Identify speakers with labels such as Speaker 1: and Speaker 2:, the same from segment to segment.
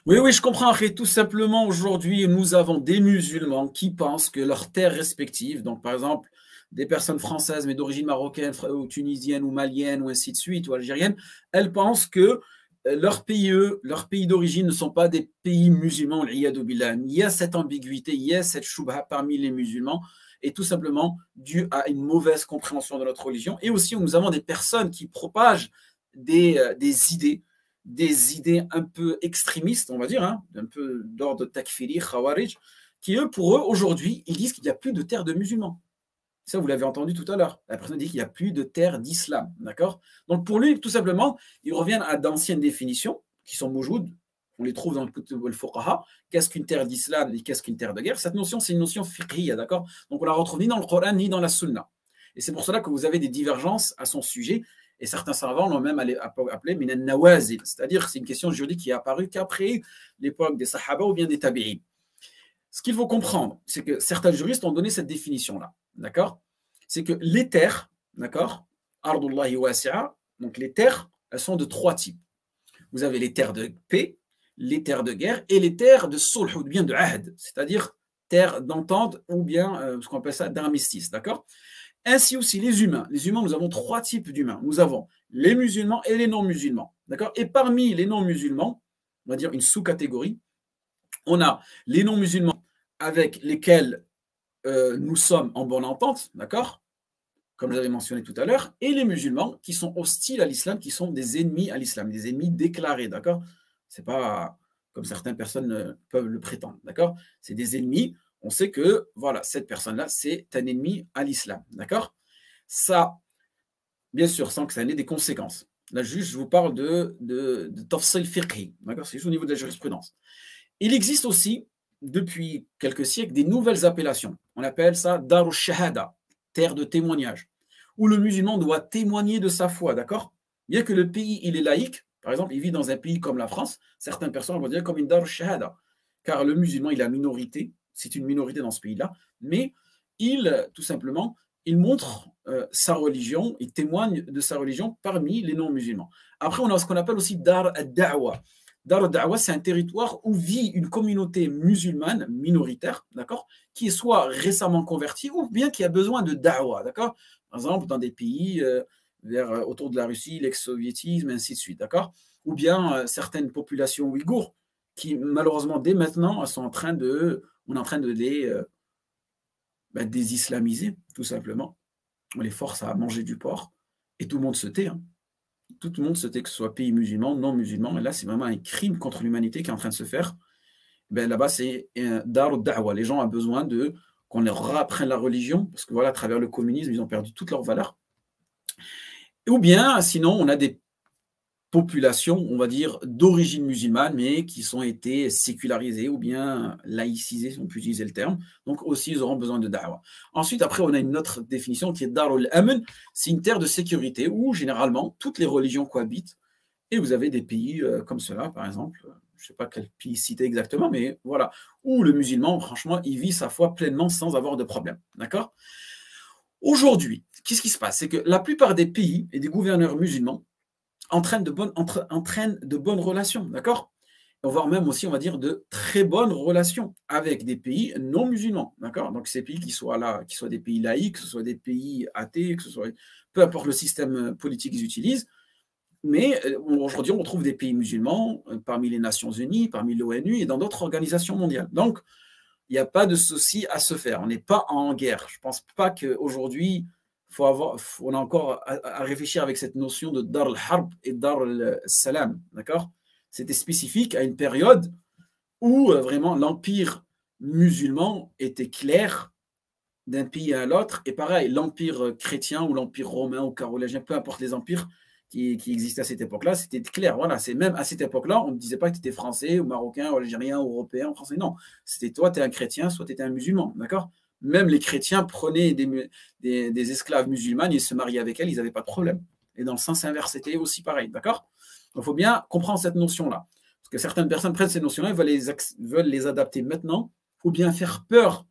Speaker 1: Oui, oui, je comprends. Après, tout simplement, aujourd'hui, nous avons des musulmans qui pensent que leurs terres respectives, donc par exemple, des personnes françaises, mais d'origine marocaine, ou tunisienne, ou malienne, ou ainsi de suite, ou algérienne, elles pensent que leurs pays d'origine ne sont pas des pays musulmans. L'iyadu billah. Il y a cette ambiguïté, il y a cette choubha parmi les musulmans, et tout simplement dû à une mauvaise compréhension de notre religion. Et aussi, nous avons des personnes qui propagent des idées un peu extrémistes, on va dire, hein, un peu d'ordre takfiri, khawarij, qui eux, pour eux, aujourd'hui, ils disent qu'il n'y a plus de terre de musulmans. Ça, vous l'avez entendu tout à l'heure. La personne dit qu'il n'y a plus de terre d'islam, d'accord? Donc pour lui, tout simplement, ils reviennent à d'anciennes définitions qui sont moujoud. On les trouve dans le Kutub al-Fuqaha. Qu'est-ce qu'une terre d'islam et qu'est-ce qu'une terre de guerre? Cette notion, c'est une notion fiqhiyya, d'accord? Donc on la retrouve ni dans le Coran ni dans la Sunna. Et c'est pour cela que vous avez des divergences à son sujet. Et certains savants l'ont même appelé min al-nawazil, c'est-à-dire que c'est une question juridique qui est apparue qu'après l'époque des Sahaba ou bien des Tabi'in. Ce qu'il faut comprendre, c'est que certains juristes ont donné cette définition-là, d'accord? C'est que les terres, d'accord? Ardullahi wasi'a, donc les terres, elles sont de trois types. Vous avez les terres de paix, les terres de guerre et les terres de sulh ou bien de ahd, c'est-à-dire terres d'entente ou bien ce qu'on appelle ça d'armistice, d'accord? Ainsi aussi les humains. Les humains, nous avons trois types d'humains. Nous avons les musulmans et les non-musulmans, d'accord? Et parmi les non-musulmans, on va dire une sous-catégorie, on a les non-musulmans avec lesquels nous sommes en bonne entente, d'accord? Comme j'avais mentionné tout à l'heure, et les musulmans qui sont hostiles à l'islam, qui sont des ennemis à l'islam, des ennemis déclarés, d'accord? C'est pas comme certaines personnes peuvent le prétendre, d'accord? C'est des ennemis. On sait que, voilà, cette personne-là, c'est un ennemi à l'islam, d'accord? Ça, bien sûr, sans que ça ait des conséquences. Là, juste, je vous parle de tafsil fiqhi, d'accord? C'est juste au niveau de la jurisprudence. Il existe aussi, depuis quelques siècles, des nouvelles appellations. On appelle ça Darush Shahada, terre de témoignage, où le musulman doit témoigner de sa foi, d'accord? Bien que le pays il est laïque, par exemple, il vit dans un pays comme la France, certaines personnes vont dire comme une Darush Shahada, car le musulman il est la minorité, c'est une minorité dans ce pays-là, mais il, tout simplement, il montre sa religion, il témoigne de sa religion parmi les non-musulmans. Après, on a ce qu'on appelle aussi Dar ad-Da'wa. Dar al-Da'wa, c'est un territoire où vit une communauté musulmane minoritaire, d'accord, qui est soit récemment convertie ou bien qui a besoin de da'wa, d'accord. Par exemple, dans des pays autour de la Russie, l'ex-soviétisme, ainsi de suite, d'accord. Ou bien certaines populations ouïghours qui, malheureusement, dès maintenant, sont en train de, on est en train de les désislamiser, tout simplement. On les force à manger du porc et tout le monde se tait, hein. Tout le monde se tait, que ce soit pays musulman, non musulman. Et là, c'est vraiment un crime contre l'humanité qui est en train de se faire. Ben, là-bas, c'est un dar da'wa. Les gens ont besoin de qu'on leur apprenne la religion, parce que voilà, à travers le communisme, ils ont perdu toutes leurs valeurs. Ou bien, sinon, on a des populations, on va dire, d'origine musulmane, mais qui ont été sécularisées ou bien laïcisées, si on peut utiliser le terme. Donc aussi, ils auront besoin de da'wa. Ensuite, après, on a une autre définition qui est darul amen. C'est une terre de sécurité où, généralement, toutes les religions cohabitent. Et vous avez des pays comme cela, par exemple, je ne sais pas quel pays citer exactement, mais voilà, où le musulman, franchement, il vit sa foi pleinement sans avoir de problème. D'accord? Aujourd'hui, qu'est-ce qui se passe? C'est que la plupart des pays et des gouverneurs musulmans entraînent de bonnes relations, d'accord? Voire même aussi, on va dire, de très bonnes relations avec des pays non musulmans, d'accord? Donc ces pays qui soient là, qui soient des pays laïcs, que ce soit des pays athées, que ce soit peu importe le système politique qu'ils utilisent, mais aujourd'hui, on retrouve des pays musulmans parmi les Nations Unies, parmi l'ONU et dans d'autres organisations mondiales. Donc, il n'y a pas de souci à se faire. On n'est pas en guerre. Je ne pense pas qu'aujourd'hui, on a encore à réfléchir avec cette notion de Dar al-Harb et Dar al-Salam. D'accord? C'était spécifique à une période où vraiment l'empire musulman était clair d'un pays à l'autre. Et pareil, l'empire chrétien ou l'empire romain ou carolingien, peu importe les empires qui existaient à cette époque-là, c'était clair. Voilà, c'est même à cette époque-là, on ne disait pas que tu étais français ou marocain ou algérien ou européen ou français. Non, c'était toi, tu es un chrétien, soit tu étais un musulman. D'accord? Même les chrétiens prenaient des esclaves musulmanes, ils se mariaient avec elles, ils n'avaient pas de problème. Et dans le sens inverse, c'était aussi pareil. D'accord? Donc, il faut bien comprendre cette notion-là. Parce que certaines personnes prennent ces notions-là et veulent les adapter maintenant ou bien faire peur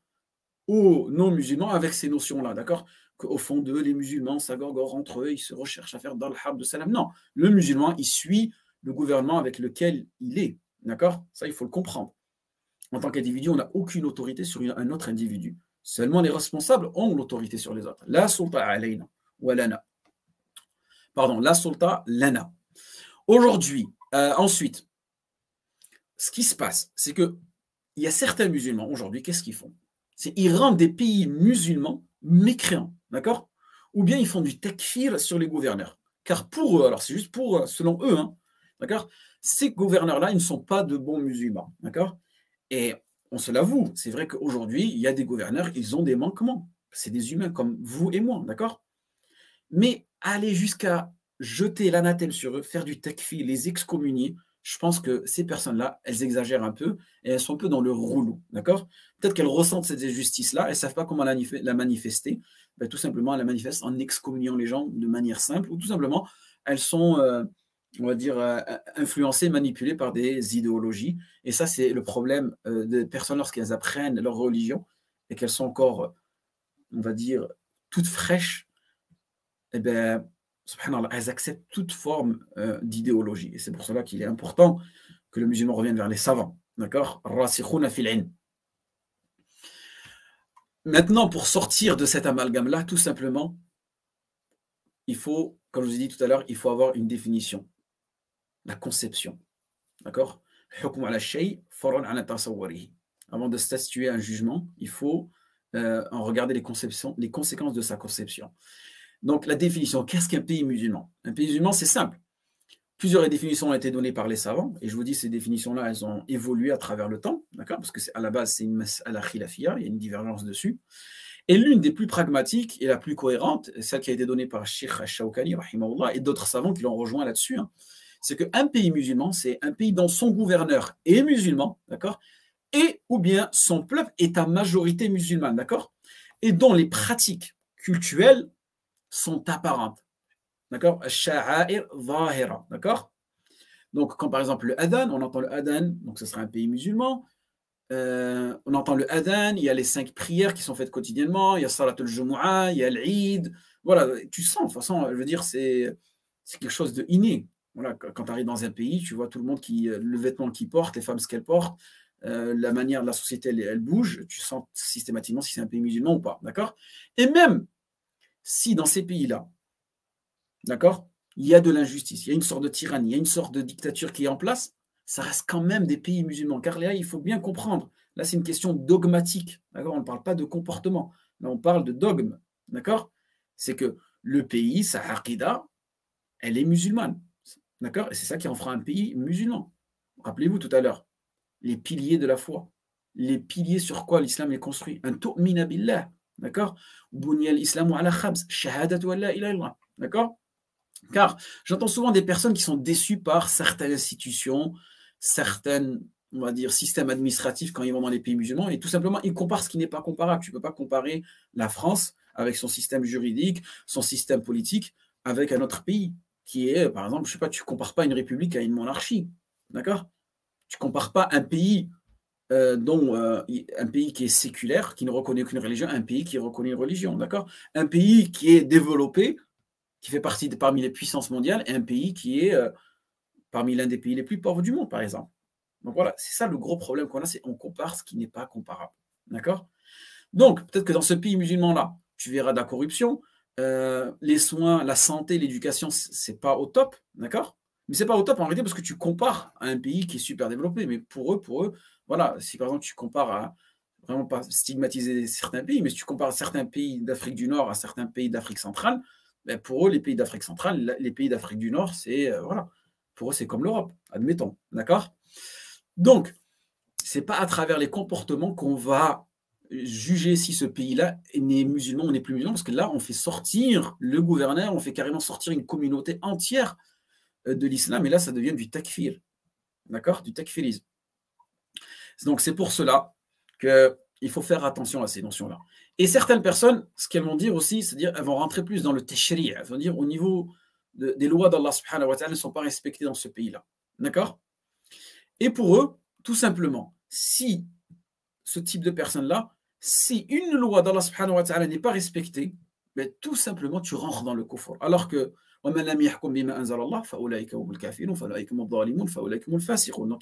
Speaker 1: aux non-musulmans avec ces notions-là, d'accord? Qu'au fond d'eux, les musulmans s'agorgorent entre eux, ils se recherchent à faire dans le harb de salam. Non, le musulman, il suit le gouvernement avec lequel il est, D'accord? Ça, il faut le comprendre. En tant qu'individu, on n'a aucune autorité sur un autre individu. Seulement les responsables ont l'autorité sur les autres. La sulta alayna wa lana. Pardon, la sulta lana. Aujourd'hui, ensuite, ce qui se passe, c'est que il y a certains musulmans aujourd'hui, qu'est-ce qu'ils font? C'est ils rendent des pays musulmans mécréants, d'accord? Ou bien ils font du takfir sur les gouverneurs. Car pour eux, alors c'est juste pour eux, selon eux, hein, d'accord? Ces gouverneurs-là, ils ne sont pas de bons musulmans, d'accord? Et on se l'avoue, c'est vrai qu'aujourd'hui, il y a des gouverneurs, ils ont des manquements. C'est des humains comme vous et moi, d'accord? Mais aller jusqu'à jeter l'anathème sur eux, faire du takfir, les excommunier, je pense que ces personnes-là, elles exagèrent un peu et elles sont un peu dans le rouleau, d'accord? Peut-être qu'elles ressentent cette injustice-là, elles ne savent pas comment la manifester. Ben, tout simplement, elles la manifestent en excommuniant les gens de manière simple ou tout simplement, elles sont, on va dire, influencées, manipulées par des idéologies. Et ça, c'est le problème des personnes lorsqu'elles apprennent leur religion et qu'elles sont encore, on va dire, toutes fraîches. Eh bien, subhanallah, elles acceptent toute forme d'idéologie. Et c'est pour cela qu'il est important que le musulman revienne vers les savants. D'accord? Rasikhuna fil ilm. Maintenant, pour sortir de cet amalgame-là, tout simplement, il faut, comme je vous ai dit tout à l'heure, il faut avoir une définition. La conception. D'accord? Hukm ala shay, faran ala tasawwurihi. Avant de statuer un jugement, il faut en regarder les conséquences de sa conception. Donc, la définition, qu'est-ce qu'un pays musulman? Un pays musulman, c'est simple. Plusieurs définitions ont été données par les savants, et je vous dis, ces définitions-là, elles ont évolué à travers le temps, d'accord? Parce que à la base, c'est une mas'ala khilafiyya, il y a une divergence dessus. Et l'une des plus pragmatiques et la plus cohérente, celle qui a été donnée par Sheikh Ash-Shawkani, rahimahullah, et d'autres savants qui l'ont rejoint là-dessus, hein, c'est qu'un pays musulman, c'est un pays dont son gouverneur est musulman, d'accord? Et ou bien son peuple est à majorité musulmane, d'accord? Et dont les pratiques cultuelles sont apparentes. D'accord? Sha'air zahira. D'accord? Donc, quand par exemple le adhan, on entend le adhan, donc ce sera un pays musulman. On entend le adhan, il y a les 5 prières qui sont faites quotidiennement, il y a Salat al-Jumu'ah, il y a l'Eid. Voilà, tu sens, de toute façon, je veux dire, c'est quelque chose de inné. Voilà, quand tu arrives dans un pays, tu vois tout le monde le vêtement qu'ils portent, les femmes ce qu'elles portent, la manière de la société, elle bouge, tu sens systématiquement si c'est un pays musulman ou pas. D'accord? Et même si dans ces pays-là, d'accord, il y a de l'injustice, il y a une sorte de tyrannie, il y a une sorte de dictature qui est en place, ça reste quand même des pays musulmans. Car là, il faut bien comprendre, là c'est une question dogmatique, d'accord? On ne parle pas de comportement, là on parle de dogme, d'accord? C'est que le pays, sa aqida, elle est musulmane, d'accord? Et c'est ça qui en fera un pays musulman. Rappelez-vous tout à l'heure, les piliers de la foi, les piliers sur quoi l'islam est construit. Un tu'mina billah, d'accord? Bunya al-islamu ala khams, shahadatu an la ilaha illallah, d'accord? Car j'entends souvent des personnes qui sont déçues par certaines institutions, certains, on va dire, systèmes administratifs quand ils vont dans les pays musulmans, et tout simplement, ils comparent ce qui n'est pas comparable. Tu ne peux pas comparer la France avec son système juridique, son système politique, avec un autre pays, qui est, par exemple, je sais pas, tu ne compares pas une république à une monarchie, d'accord? Tu ne compares pas un pays un pays qui est séculaire, qui ne reconnaît aucune religion, un pays qui reconnaît une religion, d'accord? Un pays qui est développé, qui fait partie parmi les puissances mondiales, et un pays qui est parmi l'un des pays les plus pauvres du monde, par exemple. Donc voilà, c'est ça le gros problème qu'on a, c'est qu'on compare ce qui n'est pas comparable. D'accord? Donc, peut-être que dans ce pays musulman-là, tu verras de la corruption, les soins, la santé, l'éducation, c'est pas au top, d'accord? Mais c'est pas au top en réalité parce que tu compares à un pays qui est super développé. Mais pour eux, voilà, si par exemple tu compares à, vraiment pas stigmatiser certains pays, mais si tu compares certains pays d'Afrique du Nord à certains pays d'Afrique centrale, ben pour eux, les pays d'Afrique centrale, les pays d'Afrique du Nord, c'est voilà, pour eux, c'est comme l'Europe, admettons, d'accord? Donc, c'est pas à travers les comportements qu'on va juger si ce pays-là est musulman ou n'est plus musulman, parce que là, on fait sortir le gouverneur, on fait carrément sortir une communauté entière de l'islam, et là, ça devient du takfir, d'accord? Du takfirisme. Donc, c'est pour cela qu'il faut faire attention à ces notions-là. Et certaines personnes, ce qu'elles vont dire aussi, c'est-à-dire elles vont rentrer plus dans le tashri', elles vont dire au niveau des lois d'Allah subhanahu wa ta'ala ne sont pas respectées dans ce pays-là. D'accord? Et pour eux, tout simplement, si ce type de personnes-là, si une loi d'Allah subhanahu wa ta'ala n'est pas respectée, ben, tout simplement tu rentres dans le kufr. Alors que Donc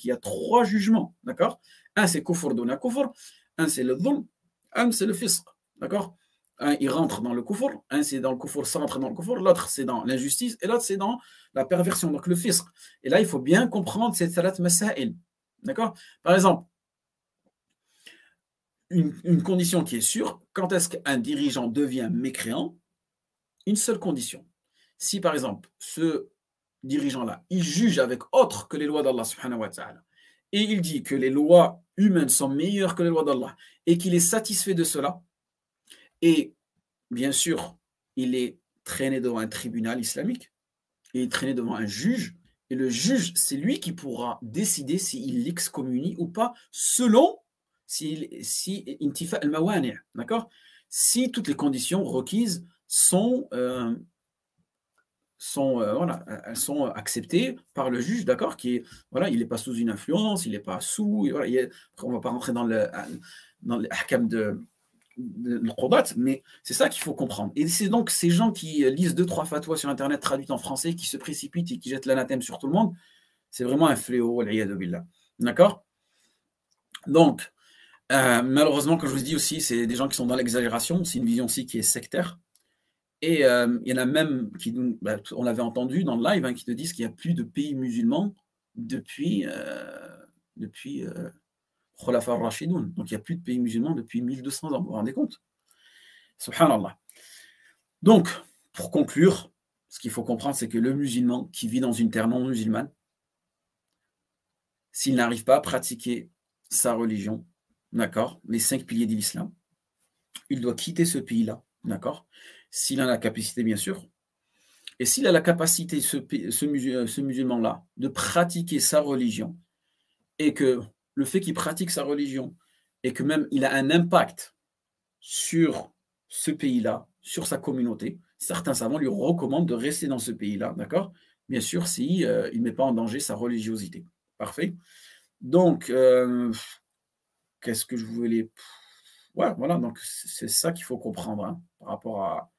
Speaker 1: il y a trois jugements, d'accord? Un c'est kufr duna kufr, un c'est le dhulm, un c'est le fisq, d'accord? Un il rentre dans le kufr, un c'est dans le kufr sans rentrer dans le kufr, l'autre c'est dans l'injustice et l'autre c'est dans la perversion, donc le fisq. Et là il faut bien comprendre ces salat masail, d'accord? Par exemple, une condition qui est sûre, quand est-ce qu'un dirigeant devient mécréant? Une seule condition. Si par exemple, ce dirigeant-là, il juge avec autre que les lois d'Allah subhanahu wa ta'ala, et il dit que les lois humaines sont meilleures que les lois d'Allah, et qu'il est satisfait de cela, et bien sûr, il est traîné devant un tribunal islamique, il est traîné devant un juge, et le juge, c'est lui qui pourra décider s'il l'excommunie ou pas, selon si intifa al-mawani', d'accord? Si toutes les conditions requises sont voilà, elles sont acceptées par le juge, d'accord, qui est, voilà, il n'est pas sous une influence, il n'est pas sous, voilà, on ne va pas rentrer dans les ahkam de l'Qudat, mais c'est ça qu'il faut comprendre. Et c'est donc ces gens qui lisent 2-3 fatwas sur Internet traduites en français, qui se précipitent et qui jettent l'anathème sur tout le monde, c'est vraiment un fléau, wal'iyadu billah. D'accord? Donc, malheureusement, comme je vous dis aussi, c'est des gens qui sont dans l'exagération, c'est une vision aussi qui est sectaire. Et il y en a même qui, on l'avait entendu dans le live, qui te disent qu'il n'y a plus de pays musulmans depuis Khulafa al-Rashidoun. Donc il n'y a plus de pays musulmans depuis 1200 ans. Vous vous rendez compte? Subhanallah. Donc, pour conclure, ce qu'il faut comprendre, c'est que le musulman qui vit dans une terre non musulmane, s'il n'arrive pas à pratiquer sa religion, d'accord, les 5 piliers de l'islam, il doit quitter ce pays-là, d'accord, s'il a la capacité, bien sûr. Et s'il a la capacité, ce musulman-là, de pratiquer sa religion, et que le fait qu'il pratique sa religion, et que même il a un impact sur ce pays-là, sur sa communauté, certains savants lui recommandent de rester dans ce pays-là, d'accord? Bien sûr, si il ne met pas en danger sa religiosité. Parfait. Donc, qu'est-ce que je voulais... Ouais, voilà, donc c'est ça qu'il faut comprendre par rapport